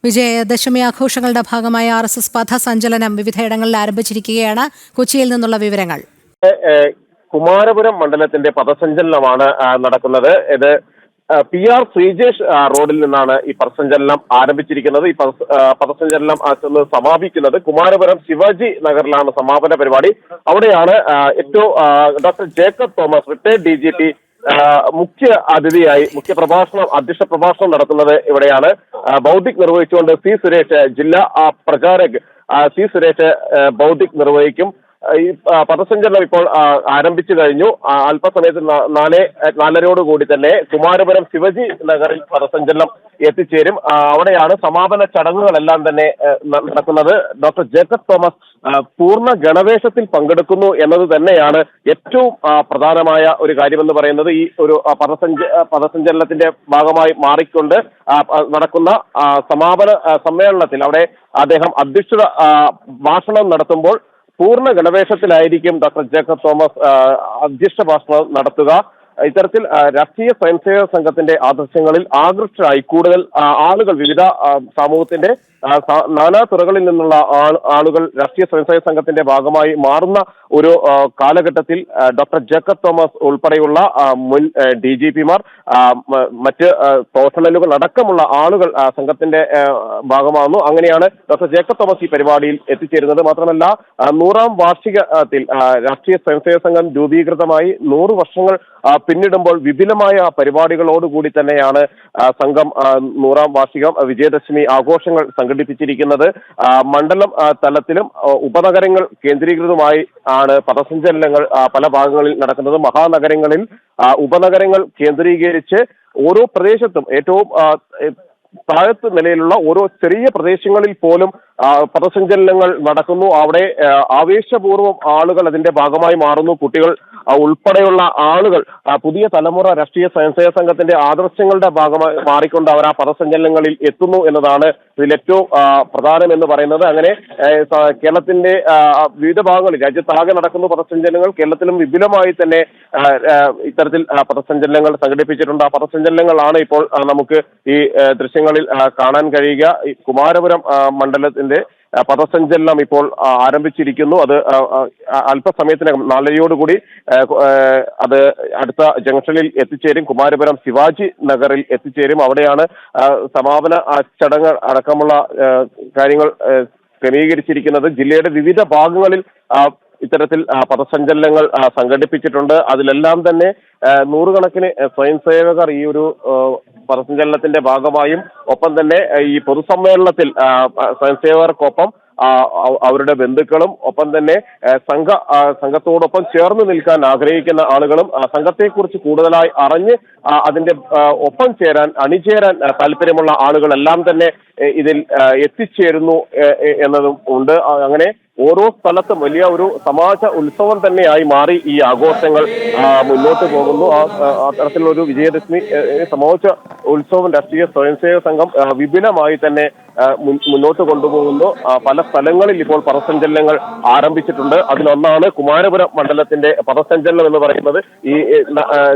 വിജയദശമി ആഘോഷങ്ങളുടെ ഭാഗമായ RSS പഥസഞ്ചലനം വിവിധയിടങ്ങളിൽ ആരംഭിച്ചിരിക്കുകയാണ്. കൊച്ചിയിൽ നിന്നുള്ള വിവരങ്ങൾ. കുമാരപുരം മണ്ഡലത്തിന്റെ പഥസഞ്ചലനമാണ് നടക്കുന്നത്. ഇത് PR ശ്രീജേഷ് റോഡിൽ നിന്നാണ് ഈ പഥസഞ്ചലനം ആരംഭിച്ചിരിക്കുന്നത്. ഈ പഥസഞ്ചലനം സമാപിക്കുന്നത് കുമാരപുരം ശിവാജി നഗറിലാണ് സമാപന പരിപാടി. അവിടെയാണ് ഏറ്റവും doctor Jacob Thomas retired DGP മുഖ്യ അതിഥിയായി അധ്യക്ഷ പ്രഭാഷണം നടത്തുന്നത് ഇവിടെയാണ്. ബൗദ്ധിക് നിർവഹിച്ചുകൊണ്ട് C സുരേഷ്, ജില്ലാ പ്രചാരക് C സുരേഷ് ബൗദ്ധിക് നിർവഹിക്കും. ഈ പഥസഞ്ചലനം ഇപ്പോൾ ആരംഭിച്ചു കഴിഞ്ഞു. അല്പസമയത്ത് 4:30 തന്നെ കുമാരപുരം ശിവജി നഗറിൽ പഥസഞ്ചലനം എത്തിച്ചേരും. അവിടെയാണ് സമാപന ചടങ്ങുകളെല്ലാം തന്നെ നടക്കുന്നത്. ഡോക്ടർ ജേക്കബ് തോമസ് പൂർണ്ണ ഗണവേഷത്തിൽ പങ്കെടുക്കുന്നു എന്നത് തന്നെയാണ് ഏറ്റവും പ്രധാനമായ ഒരു കാര്യമെന്ന് പറയുന്നത്. ഈ ഒരു പഥസഞ്ചലനത്തിന്റെ ഭാഗമായി മാറിക്കൊണ്ട് നടക്കുന്ന സമാപന സമ്മേളനത്തിൽ അവിടെ അദ്ദേഹം അധ്യക്ഷത ഭാഷണം നടത്തുമ്പോൾ പൂർണ്ണ ഗണവേഷത്തിലായിരിക്കും ഡോക്ടർ ജേക്കബ് തോമസ് അധ്യക്ഷ ഭാഷണം നടത്തുക. ഇത്തരത്തിൽ രാഷ്ട്രീയ സ്വയംസേവക സംഘത്തിന്റെ ആദർശങ്ങളിൽ ആകൃഷ്ടരായി കൂടുതൽ ആളുകൾ, വിവിധ സമൂഹത്തിന്റെ നാനാ തുറകളിൽ നിന്നുള്ള ആളുകൾ രാഷ്ട്രീയ സ്വയംസേവക സംഘത്തിന്റെ ഭാഗമായി മാറുന്ന ഒരു കാലഘട്ടത്തിൽ ഡോക്ടർ ജേക്കബ് തോമസ് ഉൾപ്പെടെയുള്ള മുൻ DGPമാർ, മറ്റ് പ്രൊഫഷണലുകൾ അടക്കമുള്ള ആളുകൾ സംഘത്തിന്റെ ഭാഗമാകുന്നു. അങ്ങനെയാണ് ഡോക്ടർ ജേക്കബ് തോമസ് ഈ പരിപാടിയിൽ എത്തിച്ചേരുന്നത്. മാത്രമല്ല 100ാം വാർഷികത്തിൽ രാഷ്ട്രീയ സ്വയംസേവക സംഘം രൂപീകൃതമായി 100 വർഷങ്ങൾ പിന്നിടുമ്പോൾ വിപുലമായ പരിപാടികളോടുകൂടി തന്നെയാണ് സംഘം 100ാം വാർഷികം വിജയദശമി ആഘോഷങ്ങൾ സംഘടിപ്പിച്ചിരിക്കുന്നത്. മണ്ഡലം തലത്തിലും ഉപനഗരങ്ങൾ കേന്ദ്രീകൃതമായി ആണ് പഥസഞ്ചലനങ്ങൾ പല ഭാഗങ്ങളിൽ നടക്കുന്നത്. മഹാനഗരങ്ങളിൽ ഉപനഗരങ്ങൾ കേന്ദ്രീകരിച്ച് ഓരോ പ്രദേശത്തും ഏറ്റവും താഴത്ത് നിലയിലുള്ള ഓരോ ചെറിയ പ്രദേശങ്ങളിൽ പോലും പഥസഞ്ചലനങ്ങൾ നടക്കുന്നു. അവിടെ ആവേശപൂർവ്വം ആളുകൾ അതിന്റെ ഭാഗമായി മാറുന്നു. കുട്ടികൾ ഉൾപ്പെടെയുള്ള ആളുകൾ, പുതിയ തലമുറ രാഷ്ട്രീയ സ്വയംസേവക സംഘത്തിന്റെ ആദർശങ്ങളുടെ ഭാഗമായി മാറിക്കൊണ്ട് അവർ ആ പഥസഞ്ചലനങ്ങളിൽ എത്തുന്നു എന്നതാണ് ഇതിൽ ഏറ്റവും പ്രധാനം എന്ന് പറയുന്നത്. അങ്ങനെ കേരളത്തിന്റെ വിവിധ ഭാഗങ്ങളിൽ രാജ്യത്താകെ നടക്കുന്ന പഥസഞ്ചലനങ്ങൾ കേരളത്തിലും വിപുലമായി തന്നെ ഇത്തരത്തിൽ പഥസഞ്ചലനങ്ങൾ സംഘടിപ്പിച്ചിട്ടുണ്ട്. ആ പഥസഞ്ചലനങ്ങളാണ് ഇപ്പോൾ നമുക്ക് ഈ ദൃശ്യങ്ങളിൽ കാണാൻ കഴിയുക. ഈ കുമാരപുരം മണ്ഡലത്തിന്റെ പഥസഞ്ചലനം ഇപ്പോൾ ആരംഭിച്ചിരിക്കുന്നു. അത് അല്പസമയത്തിനകം 4:30 അത് അടുത്ത ജംഗ്ഷനിൽ എത്തിച്ചേരും. കുമാരപുരം ശിവാജി നഗറിൽ എത്തിച്ചേരും. അവിടെയാണ് സമാപന ചടങ്ങ് അടക്കമുള്ള കാര്യങ്ങൾ ക്രമീകരിച്ചിരിക്കുന്നത്. ജില്ലയുടെ വിവിധ ഭാഗങ്ങളിൽ ഇത്തരത്തിൽ പഥസഞ്ചലനങ്ങൾ സംഘടിപ്പിച്ചിട്ടുണ്ട്. അതിലെല്ലാം തന്നെ 100 കണക്കിന് സ്വയംസേവകർ ഈ ഒരു പഥസഞ്ചലനത്തിന്റെ ഭാഗമായും ഒപ്പം തന്നെ ഈ പൊതുസമ്മേളനത്തിൽ സ്വയംസേവകർക്കൊപ്പം അവരുടെ ബന്ധുക്കളും ഒപ്പം തന്നെ സംഘത്തോടൊപ്പം ചേർന്ന് നിൽക്കാൻ ആഗ്രഹിക്കുന്ന ആളുകളും സംഘത്തെക്കുറിച്ച് കൂടുതലായി അറിഞ്ഞ് അതിന്റെ ഒപ്പം അണിചേരാൻ താല്പര്യമുള്ള ആളുകളെല്ലാം തന്നെ ഇതിൽ എത്തിച്ചേരുന്നു എന്നതും ഉണ്ട്. അങ്ങനെ ഓരോ സ്ഥലത്തും വലിയ ഒരു സമാജ ഉത്സവം തന്നെയായി മാറി ഈ ആഘോഷങ്ങൾ മുന്നോട്ട് പോകുന്നു. അത്തരത്തിലുള്ള ഒരു വിജയദശമി സമാജ ഉത്സവം രാഷ്ട്രീയ സ്വയംസേവക സംഘം വിപുലമായി തന്നെ മുന്നോട്ട് കൊണ്ടുപോകുന്നു. പല സ്ഥലങ്ങളിൽ ഇപ്പോൾ പഥസഞ്ചലനങ്ങൾ ആരംഭിച്ചിട്ടുണ്ട്. അതിലൊന്നാണ് കുമാരപുരം മണ്ഡലത്തിന്റെ പഥസഞ്ചലനം എന്ന് പറയുന്നത്. ഈ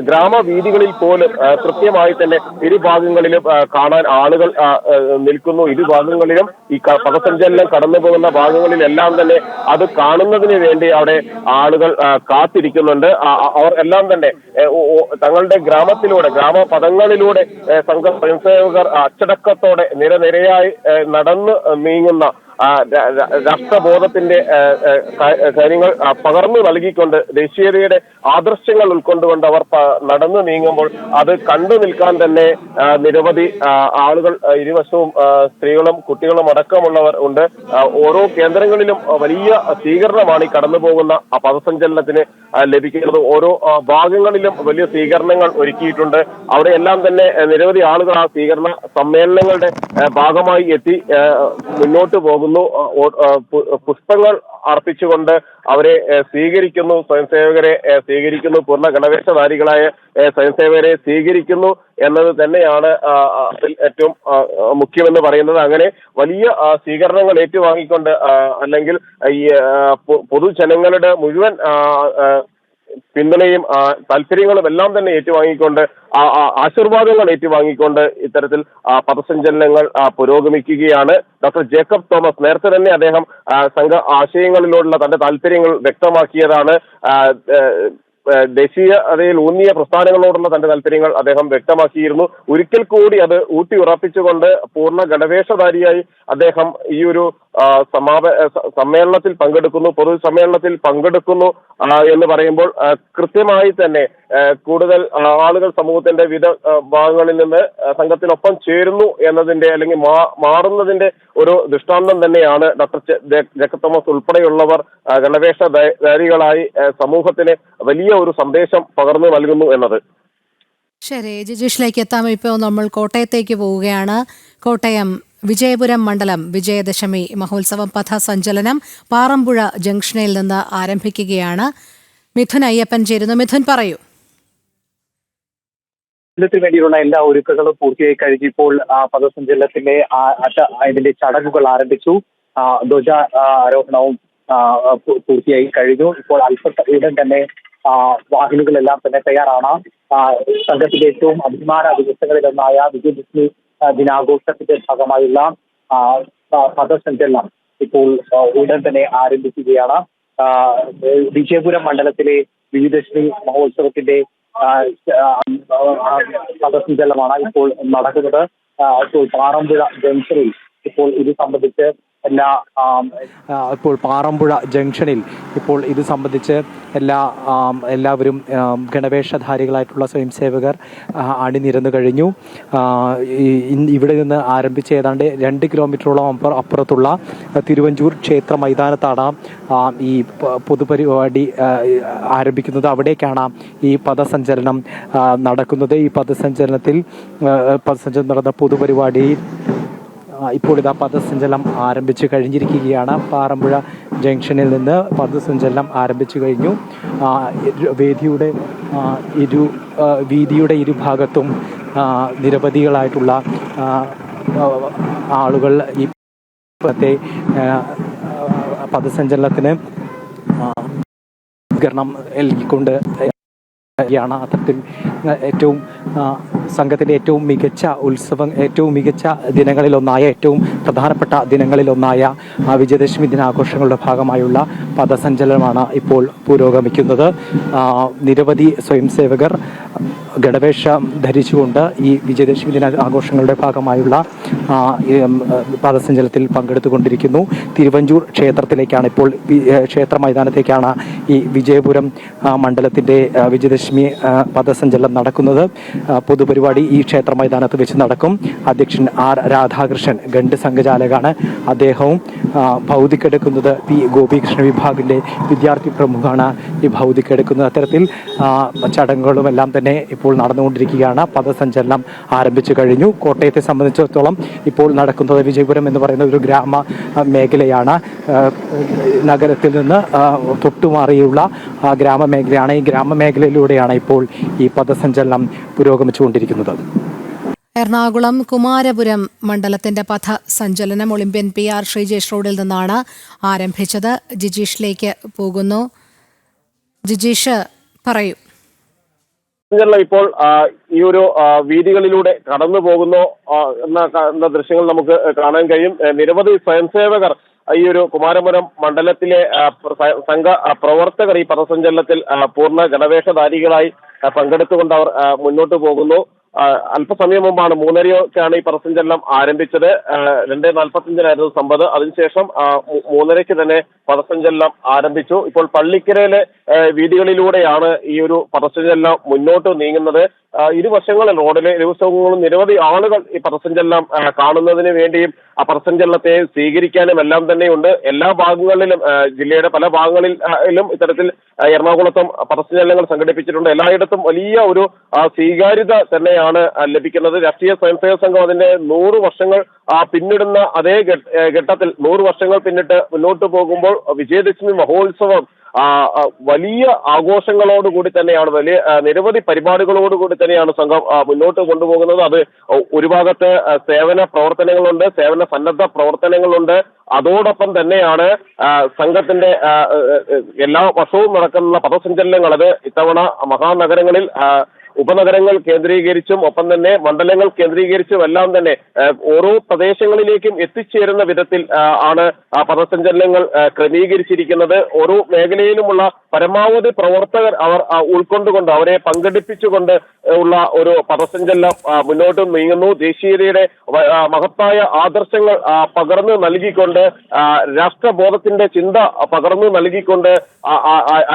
ഗ്രാമവീഥികളിൽ പോലും കൃത്യമായി തന്നെ ഇരുഭാഗങ്ങളിലും കാണാൻ ആളുകൾ നിൽക്കുന്നു. ഇരുഭാഗങ്ങളിലും ഈ പഥസഞ്ചലനം കടന്നു പോകുന്ന ഭാഗങ്ങളിലെല്ലാം തന്നെ അത് കാണുന്നതിന് വേണ്ടി അവിടെ ആളുകൾ കാത്തിരിക്കുന്നുണ്ട്. അവർ എല്ലാം തന്നെ തങ്ങളുടെ ഗ്രാമപഥങ്ങളിലൂടെ സംഘ സ്വയംസേവകർ അച്ചടക്കത്തോടെ നിരനിരയായി നടന്ന് നീങ്ങുന്ന രാഷ്ട്രബോധത്തിന്റെ കാര്യങ്ങൾ പകർന്നു നൽകിക്കൊണ്ട് ദേശീയതയുടെ ആദർശങ്ങൾ ഉൾക്കൊണ്ടുകൊണ്ട് അവർ നടന്നു നീങ്ങുമ്പോൾ അത് കണ്ടു നിൽക്കാൻ തന്നെ നിരവധി ആളുകൾ ഇരുവശവും സ്ത്രീകളും കുട്ടികളും അടക്കമുള്ളവർ ഉണ്ട്. ഓരോ കേന്ദ്രങ്ങളിലും വലിയ സ്വീകരണമാണ് ഈ കടന്നു പോകുന്ന പഥസഞ്ചലനത്തിന് ലഭിക്കുന്നത്. ഓരോ ഭാഗങ്ങളിലും വലിയ സ്വീകരണങ്ങൾ ഒരുക്കിയിട്ടുണ്ട്. അവിടെയെല്ലാം തന്നെ നിരവധി ആളുകൾ ആ സ്വീകരണ സമ്മേളനങ്ങളുടെ ഭാഗമായി എത്തി മുന്നോട്ട് പോകുന്നു. പുഷ്പങ്ങൾ അർപ്പിച്ചുകൊണ്ട് അവരെ സ്വീകരിക്കുന്നു. സ്വയംസേവകരെ സ്വീകരിക്കുന്നു. പൂർണ്ണ ഗണവേഷധാരികളായ സ്വയംസേവകരെ സ്വീകരിക്കുന്നു എന്നത് തന്നെയാണ് ഏറ്റവും മുഖ്യമെന്ന് പറയുന്നത്. അങ്ങനെ വലിയ സ്വീകരണങ്ങൾ ഏറ്റുവാങ്ങിക്കൊണ്ട് അല്ലെങ്കിൽ ഈ പൊതുജനങ്ങളുടെ മുഴുവൻ പിന്തുണയും താല്പര്യങ്ങളും എല്ലാം തന്നെ ഏറ്റുവാങ്ങിക്കൊണ്ട് ആശീർവാദങ്ങൾ ഏറ്റുവാങ്ങിക്കൊണ്ട് ഇത്തരത്തിൽ പഥസഞ്ചലനങ്ങൾ പുരോഗമിക്കുകയാണ്. ഡോക്ടർ ജേക്കബ് തോമസ് നേരത്തെ തന്നെ അദ്ദേഹം സംഘ ആശയങ്ങളിലുള്ള തന്റെ താല്പര്യങ്ങൾ വ്യക്തമാക്കിയതാണ്. ദേശീയതയിൽ ഊന്നിയ പ്രസ്ഥാനങ്ങളോടുള്ള തന്റെ താല്പര്യങ്ങൾ അദ്ദേഹം വ്യക്തമാക്കിയിരുന്നു. ഒരിക്കൽ കൂടി അത് ഊട്ടി ഉറപ്പിച്ചുകൊണ്ട് പൂർണ്ണ ഗണവേഷധാരിയായി അദ്ദേഹം ഈ ഒരു സമ്മേളനത്തിൽ പങ്കെടുക്കുന്നു, പൊതുസമ്മേളനത്തിൽ പങ്കെടുക്കുന്നു എന്ന് പറയുമ്പോൾ കൃത്യമായി തന്നെ കൂടുതൽ ആളുകൾ സമൂഹത്തിന്റെ വിവിധ ഭാഗങ്ങളിൽ നിന്ന് സംഘത്തിനൊപ്പം ചേരുന്നു എന്നതിന്റെ അല്ലെങ്കിൽ മാറുന്നതിന്റെ ഒരു ദൃഷ്ടാന്തം തന്നെയാണ് ഡോക്ടർ ജേക്കബ് തോമസ് ഉൾപ്പെടെയുള്ളവർ ഗണവേഷധാരികളായി സമൂഹത്തിന് വലിയ ഒരു സന്ദേശം പകർന്നു നൽകുന്നു എന്നത്. ശരി, ജിജീഷിലേക്ക് എത്താം. ഇപ്പോൾ നമ്മൾ കോട്ടയത്തേക്ക് പോവുകയാണ്. കോട്ടയം വിജയപുരം മണ്ഡലം വിജയദശമി മഹോത്സവം പഥസഞ്ചലനം പാറമ്പുഴ ജംഗ്ഷനിൽ നിന്ന് ആരംഭിക്കുകയാണ്. മിഥുൻ അയ്യപ്പൻ ചേരുന്നു. മിഥുൻ, പറയൂ. ത്തിന് വേണ്ടിയുള്ള എല്ലാ ഒരുക്കങ്ങളും പൂർത്തിയായി കഴിഞ്ഞിപ്പോൾ പഥസഞ്ചലനത്തിന്റെ ഇതിന്റെ ചടങ്ങുകൾ ആരംഭിച്ചു. ധ്വജ ആരോഹണവും പൂർത്തിയായി കഴിഞ്ഞു. ഇപ്പോൾ ഉടൻ തന്നെ വാഹിനികളെല്ലാം തന്നെ തയ്യാറാണ്. സംഘത്തിന്റെ ഏറ്റവും അഭിമാന ദിവസങ്ങളിലൊന്നായ വിജയദശമി ദിനാഘോഷത്തിന്റെ ഭാഗമായുള്ള പഥസഞ്ചലനം ഇപ്പോൾ ഉടൻ തന്നെ ആരംഭിക്കുകയാണ്. വിജയപുരം മണ്ഡലത്തിലെ വിജയദശമി മഹോത്സവത്തിന്റെ പഥസഞ്ചലനമാണ് ഇപ്പോൾ നടക്കുന്നത്. പാറമ്പുഴ ജംഗ്ഷനിൽ ഇപ്പോൾ ഇത് സംബന്ധിച്ച് എല്ലാവരും ഗണവേഷധാരികളായിട്ടുള്ള സ്വയം സേവകർ അണിനിരന്നു കഴിഞ്ഞു. ഇവിടെ നിന്ന് ആരംഭിച്ച് ഏതാണ്ട് 2 കിലോമീറ്ററോളം അപ്പുറത്തുള്ള തിരുവഞ്ചൂർ ക്ഷേത്ര മൈതാനത്താണ് ഈ പൊതുപരിപാടി ആരംഭിക്കുന്നത്. അവിടേക്കാണ് ഈ പഥസഞ്ചലനം നടക്കുന്നത്. ഈ പഥസഞ്ചലനം നടന്ന പൊതുപരിപാടിയിൽ ഇപ്പോൾ ഇതാ പഥസഞ്ചലനം ആരംഭിച്ചു കഴിഞ്ഞിരിക്കുകയാണ്. പാറമ്പുഴ ജംഗ്ഷനിൽ നിന്ന് പഥസഞ്ചലനം ആരംഭിച്ചു കഴിഞ്ഞു. വീതിയുടെ ഇരുഭാഗത്തും നിരവധികളായിട്ടുള്ള ആളുകൾ ഈ പഥസഞ്ചലനത്തിന് സ്വീകരണം നൽകിക്കൊണ്ട് അത്തരത്തിൽ സംഘത്തിന്റെ ഏറ്റവും മികച്ച ദിനങ്ങളിലൊന്നായ ഏറ്റവും പ്രധാനപ്പെട്ട ദിനങ്ങളിലൊന്നായ വിജയദശമി ദിനാഘോഷങ്ങളുടെ ഭാഗമായുള്ള പഥസഞ്ചലനമാണ് ഇപ്പോൾ പുരോഗമിക്കുന്നത്. നിരവധി സ്വയം സേവകർ ഗണവേഷം ധരിച്ചുകൊണ്ട് ഈ വിജയദശമി ദിന ആഘോഷങ്ങളുടെ ഭാഗമായുള്ള പഥസഞ്ചലനത്തിൽ പങ്കെടുത്തുകൊണ്ടിരിക്കുന്നു. തിരുവഞ്ചൂർ ക്ഷേത്രത്തിലേക്കാണ് ഇപ്പോൾ ക്ഷേത്ര മൈതാനത്തേക്കാണ് ഈ വിജയപുരം മണ്ഡലത്തിന്റെ വിജയദശമി പഥസഞ്ചലനം നടക്കുന്നത്. പൊതുപരിപാടി ഈ ക്ഷേത്ര മൈതാനത്ത് വെച്ച് നടക്കും. അധ്യക്ഷൻ ആർ രാധാകൃഷ്ണൻ ഗണ്ട് സംഘചാലകാണ്. അദ്ദേഹവും ഭൗതികെടുക്കുന്നത് പി ഗോപികൃഷ്ണ വിഭാഗിന്റെ വിദ്യാർത്ഥി പ്രമുഖാണ് ഈ ഭൗതികെടുക്കുന്നത്. അത്തരത്തിൽ ചടങ്ങുകളുമെല്ലാം തന്നെ ഇപ്പോൾ നടന്നുകൊണ്ടിരിക്കുകയാണ്. പഥസഞ്ചലനം ആരംഭിച്ചു കഴിഞ്ഞു. കോട്ടയത്തെ സംബന്ധിച്ചിടത്തോളം ഇപ്പോൾ നടക്കുന്നത് വിജയപുരം എന്ന് പറയുന്ന ഒരു ഗ്രാമ മേഖലയാണ്. നഗരത്തിൽ നിന്ന് തൊട്ടുമാറിയുള്ള ഗ്രാമമേഖലയാണ്. ഈ ഗ്രാമമേഖലയിലൂടെയാണ് ഇപ്പോൾ ഈ പഥസഞ്ചലനം പുരോഗമിച്ചുകൊണ്ടിരിക്കുന്നത്. എറണാകുളം കുമാരപുരം മണ്ഡലത്തിന്റെ പഥസഞ്ചലനം ഒളിമ്പ്യൻ PR ശ്രീജേഷ് റോഡിൽ നിന്നാണ് ആരംഭിച്ചത്. ജിജീഷിലേക്ക് പോകുന്നു. ജിജീഷ്, പറയൂ. ഇപ്പോൾ ഈ ഒരു വീതികളിലൂടെ കടന്നു പോകുന്നു എന്ന ദൃശ്യങ്ങൾ നമുക്ക് കാണാൻ കഴിയും. നിരവധി സ്വയംസേവകർ ഈ ഒരു കുമാരപുരം മണ്ഡലത്തിലെ സംഘ പ്രവർത്തകർ ഈ പഥസഞ്ചലനത്തിൽ പൂർണ്ണ ഗണവേഷധാരികളായി പങ്കെടുത്തുകൊണ്ട് അവർ മുന്നോട്ട് പോകുന്നു. അല്പസമയം മുമ്പാണ് 3:30-ക്കാണ് ഈ പഥസഞ്ചലനം ആരംഭിച്ചത്. 2:45 സംഭവം. അതിനുശേഷം 3:30-ക്ക് തന്നെ പഥസഞ്ചലനം ആരംഭിച്ചു. ഇപ്പോൾ പള്ളിക്കരയിലെ വീതികളിലൂടെയാണ് ഈ ഒരു പഥസഞ്ചലനം മുന്നോട്ട് നീങ്ങുന്നത്. ഇരുവശങ്ങളിൽ റോഡിലെ ഇരുവശങ്ങളും നിരവധി ആളുകൾ ഈ പഥസഞ്ചലനം കാണുന്നതിന് വേണ്ടിയും ആ പഥസഞ്ചലനത്തെ സ്വീകരിക്കാനും എല്ലാം തന്നെയുണ്ട്. എല്ലാ ഭാഗങ്ങളിലും ജില്ലയുടെ പല ഭാഗങ്ങളിലും ഇത്തരത്തിൽ എറണാകുളത്തും പഥസഞ്ചലനങ്ങൾ സംഘടിപ്പിച്ചിട്ടുണ്ട്. എല്ലായിടത്തും വലിയ ഒരു സ്വീകാര്യത തന്നെയാണ് ലഭിക്കുന്നത്. രാഷ്ട്രീയ സ്വയംസേവക സംഘം അതിന്റെ 100 വർഷങ്ങൾ പിന്നിടുന്ന അതേ ഘട്ടത്തിൽ 100 വർഷങ്ങൾ പിന്നിട്ട് മുന്നോട്ട് പോകുമ്പോൾ വിജയദശമി മഹോത്സവം വലിയ ആഘോഷങ്ങളോടുകൂടി തന്നെയാണ്, വലിയ നിരവധി പരിപാടികളോടുകൂടി തന്നെയാണ് സംഘം മുന്നോട്ട് കൊണ്ടുപോകുന്നത്. അത് ഒരു ഭാഗത്ത് സേവന പ്രവർത്തനങ്ങളുണ്ട്, സേവന സന്നദ്ധ പ്രവർത്തനങ്ങളുണ്ട്, അതോടൊപ്പം തന്നെയാണ് സംഘത്തിന്റെ എല്ലാ വർഷവും നടക്കുന്ന പഥസഞ്ചലനങ്ങൾ അത് ഇത്തവണ മഹാനഗരങ്ങളിൽ ഉപനഗരങ്ങൾ കേന്ദ്രീകരിച്ചും ഒപ്പം തന്നെ മണ്ഡലങ്ങൾ കേന്ദ്രീകരിച്ചും എല്ലാം തന്നെ ഓരോ പ്രദേശങ്ങളിലേക്കും എത്തിച്ചേരുന്ന വിധത്തിൽ ആണ് പഥസഞ്ചലനങ്ങൾ ക്രമീകരിച്ചിരിക്കുന്നത്. ഓരോ മേഖലയിലുമുള്ള പരമാവധി പ്രവർത്തകർ അവർ ഉൾക്കൊണ്ടുകൊണ്ട് അവരെ പങ്കെടുപ്പിച്ചുകൊണ്ട് ഉള്ള ഒരു പഥസഞ്ചലനം മുന്നോട്ട് നീങ്ങുന്നു. ദേശീയതയുടെ മഹത്തായ ആദർശങ്ങൾ പകർന്നു നൽകിക്കൊണ്ട് രാഷ്ട്രബോധത്തിന്റെ ചിന്ത പകർന്നു നൽകിക്കൊണ്ട്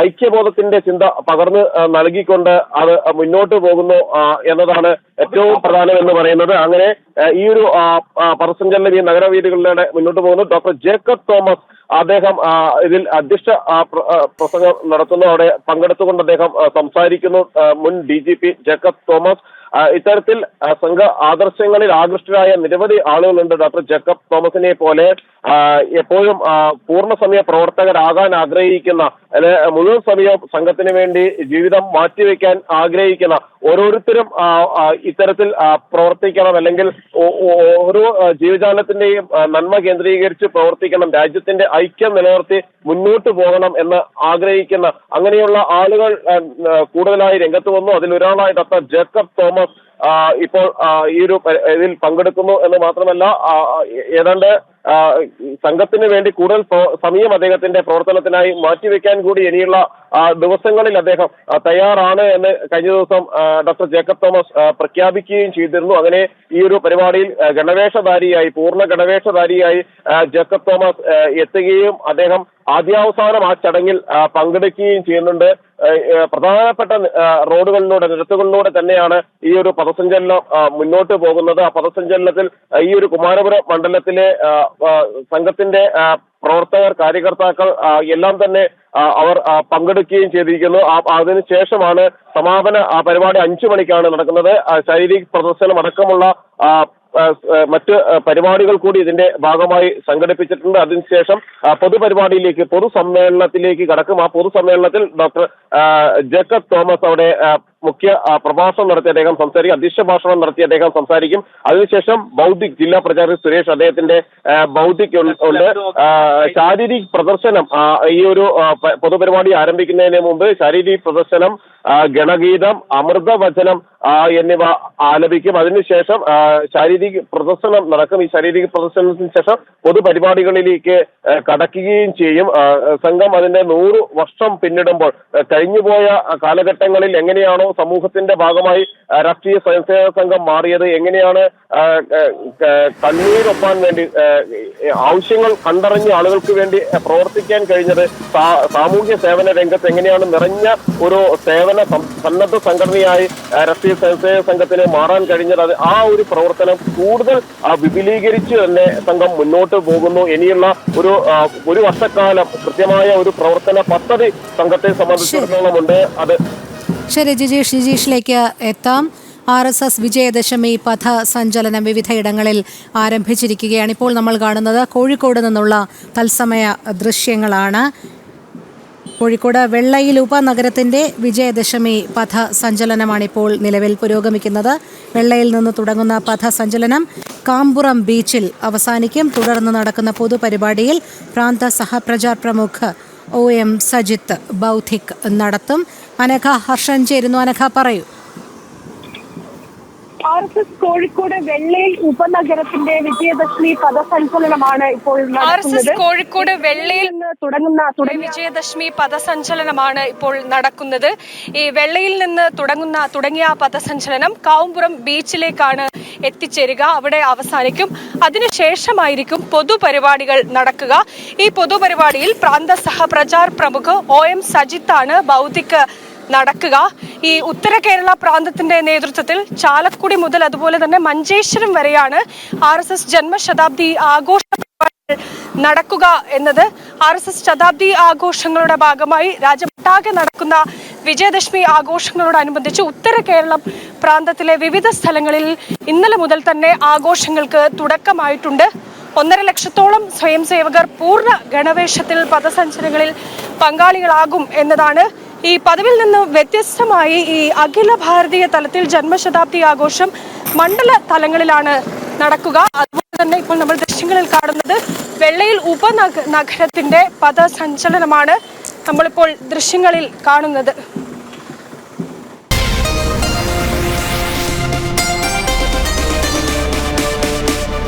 ഐക്യബോധത്തിന്റെ ചിന്ത പകർന്നു നൽകിക്കൊണ്ട് അത് മുന്നോട്ട് പോകുന്നു എന്നതാണ് ഏറ്റവും പ്രധാനം എന്ന് പറയുന്നത്. അങ്ങനെ ഈ ഒരു പഥസഞ്ചലനം ഈ നഗരവീഥികളിലൂടെ മുന്നോട്ട് പോകുന്നു. ഡോക്ടർ ജേക്കബ് തോമസ് അദ്ദേഹം ഇതിൽ അധ്യക്ഷ പ്രസംഗം നടത്തുന്നു. അവിടെ പങ്കെടുത്തുകൊണ്ട് അദ്ദേഹം സംസാരിക്കുന്നു. മുൻ DGP ജേക്കബ് തോമസ് ഇത്തരത്തിൽ സംഘ ആദർശങ്ങളിൽ ആകൃഷ്ടരായ നിരവധി ആളുകളുണ്ട്. ഡോക്ടർ ജേക്കബ് തോമസിനെ പോലെ എപ്പോഴും പൂർണ്ണസമയ പ്രവർത്തകരാകാൻ ആഗ്രഹിക്കുന്ന മുഴുവൻ സമയം സംഘത്തിന് വേണ്ടി ജീവിതം മാറ്റിവെക്കാൻ ആഗ്രഹിക്കുന്ന ഓരോരുത്തരും ഇത്തരത്തിൽ പ്രവർത്തിക്കണം, അല്ലെങ്കിൽ ഓരോ ജീവജാലത്തിന്റെയും നന്മ കേന്ദ്രീകരിച്ച് പ്രവർത്തിക്കണം, രാജ്യത്തിന്റെ ഐക്യം നിലനിർത്തി മുന്നോട്ട് പോകണം എന്ന് ആഗ്രഹിക്കുന്ന അങ്ങനെയുള്ള ആളുകൾ കൂടുതലായി രംഗത്ത് വന്നു. അതിലൊരാളായി ഡോക്ടർ ജേക്കബ് തോമസ് ഇപ്പോൾ ഈ ഒരു ഇതിൽ പങ്കെടുക്കുന്നു എന്ന് മാത്രമല്ല ഏതാണ്ട് സംഘത്തിന് വേണ്ടി കൂടുതൽ സമയം അദ്ദേഹത്തിന്റെ പ്രവർത്തനത്തിനായി മാറ്റിവെക്കാൻ കൂടി ഇനിയുള്ള ദിവസങ്ങളിൽ അദ്ദേഹം തയ്യാറാണ് എന്ന് കഴിഞ്ഞ ദിവസം ഡോക്ടർ ജേക്കബ് തോമസ് പ്രഖ്യാപിക്കുകയും ചെയ്തിരുന്നു. അങ്ങനെ ഈ ഒരു പരിപാടിയിൽ പൂർണ്ണ ഗണവേഷധാരിയായി ജേക്കബ് തോമസ് എത്തുകയും അദ്ദേഹം ആദ്യാവസാനം ആ ചടങ്ങിൽ പങ്കെടുക്കുകയും ചെയ്യുന്നുണ്ട്. പ്രധാനപ്പെട്ട നിരത്തുകളിലൂടെ തന്നെയാണ് ഈ ഒരു പഥസഞ്ചലനം മുന്നോട്ട് പോകുന്നത്. ആ പഥസഞ്ചലനത്തിൽ ഈ ഒരു കുമാരപുരം മണ്ഡലത്തിലെ സംഘത്തിന്റെ പ്രവർത്തകർ, കാര്യകർത്താക്കൾ എല്ലാം തന്നെ അവർ പങ്കെടുക്കുകയും ചെയ്തിരിക്കുന്നു. അതിനുശേഷമാണ് സമാപന പരിപാടി 5 മണിക്കാണ് നടക്കുന്നത്. ശാരീരിക പ്രദർശനം അടക്കമുള്ള മറ്റ് പരിപാടികൾ കൂടി ഇതിന്റെ ഭാഗമായി സംഘടിപ്പിച്ചിട്ടുണ്ട്. അതിനുശേഷം പൊതുസമ്മേളനത്തിലേക്ക് കടക്കും. ആ പൊതുസമ്മേളനത്തിൽ ഡോക്ടർ ജേക്കബ് തോമസ് അവിടെ മുഖ്യ പ്രഭാഷണം നടത്തി അദ്ദേഹം സംസാരിക്കും. അധ്യക്ഷ ഭാഷണം നടത്തി അദ്ദേഹം സംസാരിക്കും. അതിനുശേഷം ബൗദ്ധിക് ജില്ലാ പ്രചാരകൻ സുരേഷ് അദ്ദേഹത്തിന്റെ ബൗദ്ധിക് ഉണ്ട്. ശാരീരിക പ്രദർശനം ഈ ഒരു പൊതുപരിപാടി ആരംഭിക്കുന്നതിന് മുമ്പ് ശാരീരിക പ്രദർശനം, ഗണഗീതം, അമൃതവചനം എന്നിവ ആലപിക്കും. അതിനുശേഷം ശാരീരിക പ്രദർശനം നടക്കും. ഈ ശാരീരിക പ്രദർശനത്തിന് ശേഷം പൊതുപരിപാടികളിലേക്ക് കടക്കുകയും ചെയ്യും. സംഘം അതിന്റെ 100 വർഷം പിന്നിടുമ്പോൾ കഴിഞ്ഞുപോയ കാലഘട്ടങ്ങളിൽ എങ്ങനെയാണോ സമൂഹത്തിന്റെ ഭാഗമായി രാഷ്ട്രീയ സ്വയംസേവക സംഘം മാറിയത്, എങ്ങനെയാണ് കണ്ണീരൊപ്പാൻ വേണ്ടി ആവശ്യങ്ങൾ കണ്ടറിഞ്ഞ് ആളുകൾക്ക് വേണ്ടി പ്രവർത്തിക്കാൻ കഴിഞ്ഞത്, സാമൂഹ്യ സേവന രംഗത്ത് എങ്ങനെയാണ് നിറഞ്ഞ ഒരു സന്നദ്ധ സംഘടനയായി രാഷ്ട്രീയ സ്വയംസേവക സംഘത്തിന് മാറാൻ കഴിഞ്ഞത്, അത് ആ ഒരു പ്രവർത്തനം കൂടുതൽ വിപുലീകരിച്ച് തന്നെ സംഘം മുന്നോട്ട് പോകുന്നു. ഇനിയുള്ള ഒരു വർഷക്കാലം കൃത്യമായ ഒരു പ്രവർത്തന പദ്ധതി സംഘത്തെ സംബന്ധിച്ചിടത്തോളം ഉണ്ട്. അത് ശരി, ജിജീഷിലേക്ക് എത്താം. RSS വിജയദശമി പഥസഞ്ചലനം വിവിധയിടങ്ങളിൽ ആരംഭിച്ചിരിക്കുകയാണ്. ഇപ്പോൾ നമ്മൾ കാണുന്നത് കോഴിക്കോട് നിന്നുള്ള തത്സമയ ദൃശ്യങ്ങളാണ്. കോഴിക്കോട് വെള്ളയിൽ ഉപനഗരത്തിന്റെ വിജയദശമി പഥസഞ്ചലനമാണ് ഇപ്പോൾ നിലവിൽ പുരോഗമിക്കുന്നത്. വെള്ളയിൽ നിന്ന് തുടങ്ങുന്ന പഥസഞ്ചലനം കാമ്പുറം ബീച്ചിൽ അവസാനിക്കും. തുടർന്ന് നടക്കുന്ന പൊതുപരിപാടിയിൽ പ്രാന്ത സഹപ്രചാർ പ്രമുഖ് OM സജിത്ത് ബൗദ്ധിക് നടത്തും. അനഘ ഹർഷൻ ചേരുന്നു. അനഘ, പറയൂ. RSS കോഴിക്കോട് വെള്ളയിൽ ഉപനഗരത്തിന്റെ വിജയദശമി പഥസഞ്ചലനമാണ് ഇപ്പോൾ നടക്കുന്നത്. കോഴിക്കോട് വെള്ളയിൽ തുടങ്ങുന്ന വിജയദശമി പഥസഞ്ചലനമാണ് ഇപ്പോൾ നടക്കുന്നത്. ഈ വെള്ളയിൽ നിന്ന് തുടങ്ങിയ പഥസഞ്ചലനം കാവുംപുറം ബീച്ചിലേക്കാണ് എത്തിച്ചേരുക. അവിടെ അവസാനിക്കും. അതിനുശേഷമായിരിക്കും പൊതുപരിപാടികൾ നടക്കുക. ഈ പൊതുപരിപാടിയിൽ പ്രാന്ത സഹപ്രചാർ പ്രമുഖ് OM സജിത്താണ് ബൗദ്ധിക് നടക്കുക. ഈ ഉത്തര കേരള പ്രാന്തത്തിന്റെ നേതൃത്വത്തിൽ ചാലക്കുടി മുതൽ അതുപോലെ തന്നെ മഞ്ചേശ്വരം വരെയാണ് RSS ജന്മശതാബ്ദി ആഘോഷ നടക്കുക എന്നത്. RSS ശതാബ്ദി ആഘോഷങ്ങളുടെ ഭാഗമായി രാജ്യമൊട്ടാകെ നടക്കുന്ന വിജയദശമി ആഘോഷങ്ങളോടനുബന്ധിച്ച് ഉത്തര കേരളം പ്രാന്തത്തിലെ വിവിധ സ്ഥലങ്ങളിൽ ഇന്നലെ മുതൽ തന്നെ ആഘോഷങ്ങൾക്ക് തുടക്കമായിട്ടുണ്ട്. 1.5 ലക്ഷത്തോളം സ്വയം സേവകർ പൂർണ്ണ ഗണവേഷത്തിൽ പഥസഞ്ചലനങ്ങളിൽ പങ്കാളികളാകും എന്നതാണ്. ഈ പതിവിൽ നിന്ന് വ്യത്യസ്തമായി ഈ അഖില ഭാരതീയ തലത്തിൽ ജന്മശതാബ്ദി ആഘോഷം മണ്ഡല തലങ്ങളിലാണ് നടക്കുക. തന്നെ ഇപ്പോൾ നമ്മൾ ദൃശ്യങ്ങളിൽ കാണുന്നത് വെള്ളയിൽ ഉപനഗരത്തിന്റെ പദസഞ്ചലനമാണ് നമ്മളിപ്പോൾ ദൃശ്യങ്ങളിൽ കാണുന്നത്.